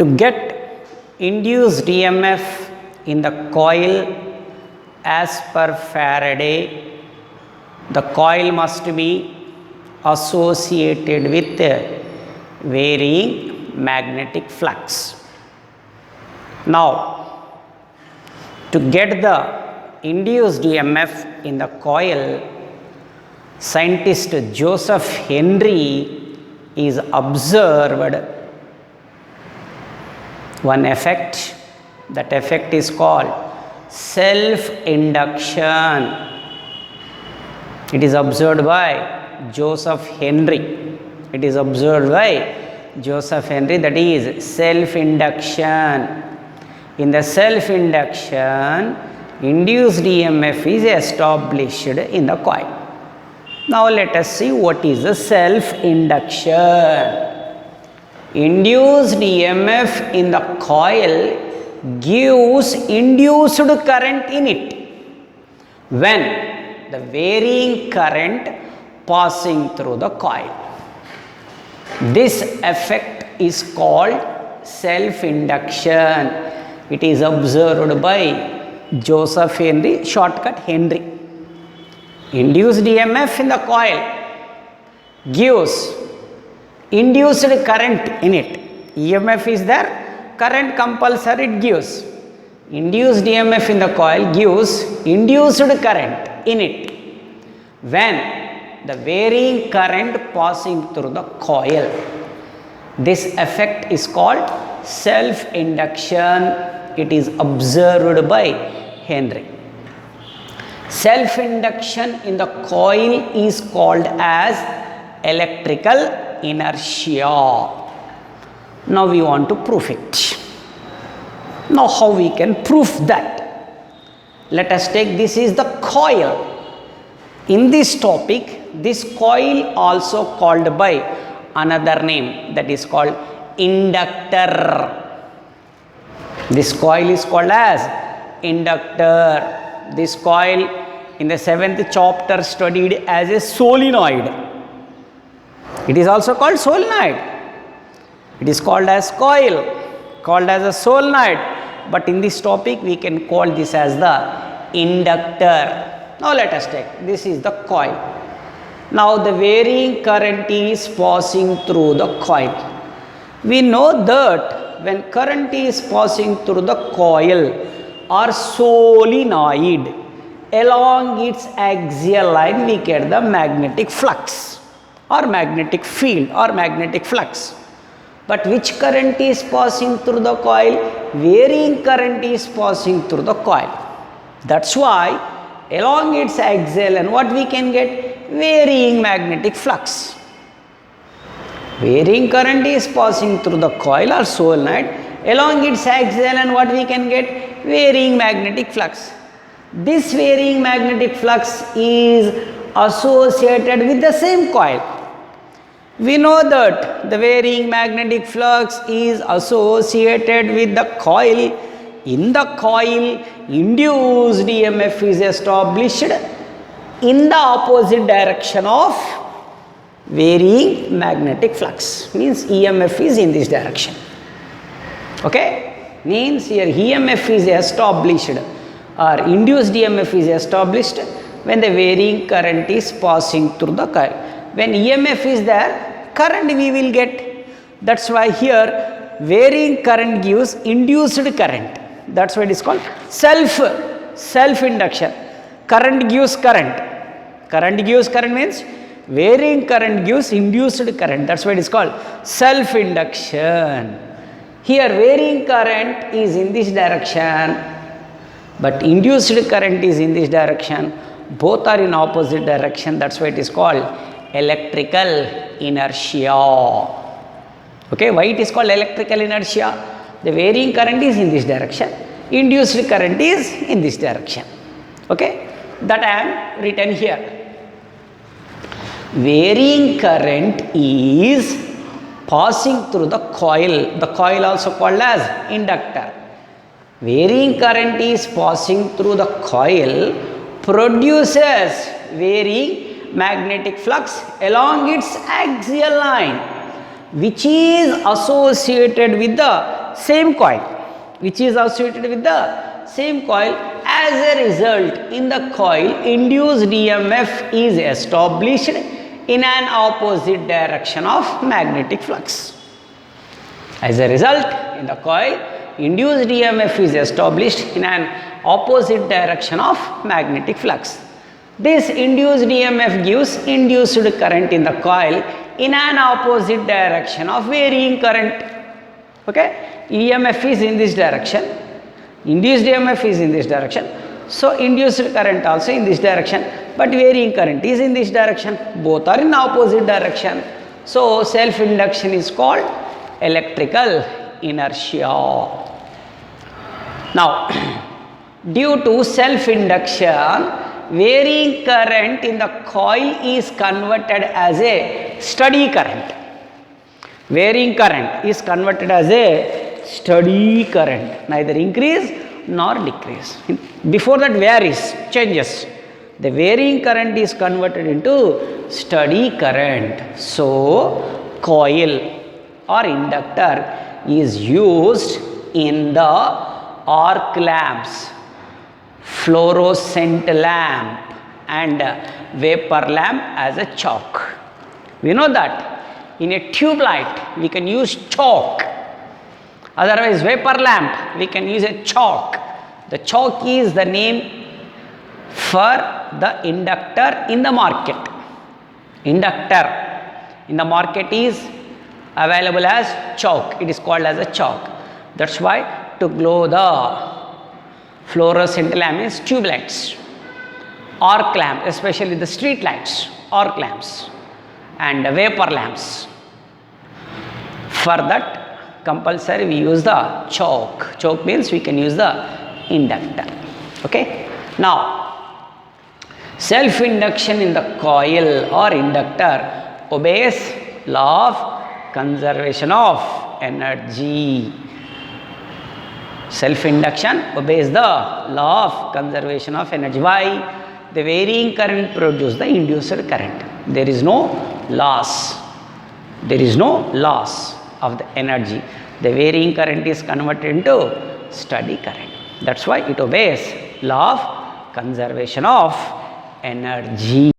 To get induced EMF in the coil as per Faraday, the coil must be associated with varying magnetic flux. Now, to get the induced EMF in the coil, scientist Joseph Henry is observed one effect. That effect is called self-induction. It is observed by Joseph Henry. It is observed by Joseph Henry, that is self-induction. In the self-induction, induced EMF is established in the coil. Now let us see what is the self-induction. Induced EMF in the coil gives induced current in it when the varying current passing through the coil. This effect is called self-induction. It is observed by Joseph Henry, shortcut Henry. Induced EMF in the coil gives induced current in it. EMF is there, current compulsory it gives. Induced EMF in the coil gives induced current in it when the varying current passing through the coil. This effect is called self-induction. It is observed by Henry. Self-induction in the coil is called as electrical inertia. Now we want to prove it. Now how we can prove that? Let us take, this is the coil. In this topic, this coil also called by another name, that is called inductor. This coil is called as inductor. This coil in the 7th chapter studied as a solenoid. It is also called solenoid. It is called as coil, called as a solenoid, but in this topic we can call this as the inductor. Now let us take, this is the coil. Now the varying current is passing through the coil. We know that when current is passing through the coil or solenoid, along its axial line we get the magnetic flux or magnetic field or magnetic flux. But which current is passing through the coil? Varying current is passing through the coil. That's why along its axial and what we can get? Varying magnetic flux. Varying current is passing through the coil or solenoid. Along its axial and what we can get? Varying magnetic flux. This varying magnetic flux is associated with the same coil. We know that the varying magnetic flux is associated with the coil. In the coil, induced EMF is established in the opposite direction of varying magnetic flux. Means EMF is in this direction. Okay? Means here EMF is established or induced EMF is established when the varying current is passing through the coil. When EMF is there, current we will get. That's why here varying current gives induced current. That's why it is called self-induction. Current gives current. Current gives current means varying current gives induced current. That's why it is called self-induction. Here varying current is in this direction, but induced current is in this direction. Both are in opposite direction. That's why it is called electrical inertia. Okay, why it is called electrical inertia? The varying current is in this direction, induced current is in this direction. Okay, that I am written here. Varying current is passing through the coil also called as inductor. Varying current is passing through the coil, produces varying magnetic flux along its axial line, which is associated with the same coil, which is associated with the same coil. As a result, in the coil, induced EMF is established in an opposite direction of magnetic flux. As a result, in the coil, induced EMF is established in an opposite direction of magnetic flux. This induced EMF gives induced current in the coil in an opposite direction of varying current. Okay, EMF is in this direction, induced EMF is in this direction, so induced current also in this direction, but varying current is in this direction. Both are in opposite direction. So self induction is called electrical inertia. Now, due to self induction, varying current in the coil is converted as a steady current. Varying current is converted as a steady current, neither increase nor decrease. Before that varies, changes. The varying current is converted into steady current. So, coil or inductor is used in the arc lamps, fluorescent lamp and vapor lamp as a chalk. We know that in a tube light we can use chalk, otherwise vapor lamp we can use a chalk. The chalk is the name for the inductor in the market. Inductor in the market is available as chalk. It is called as a chalk. That's why to glow the fluorescent lamp is tube lights, arc lamp, especially the street lights, arc lamps and vapor lamps. For that compulsory we use the chalk. Chalk means we can use the inductor. Okay. Now, self induction in the coil or inductor obeys law of conservation of energy. Self induction obeys the law of conservation of energy. Why? The varying current produces the induced current. There is no loss. There is no loss of the energy. The varying current is converted into steady current. That's why it obeys law of conservation of energy.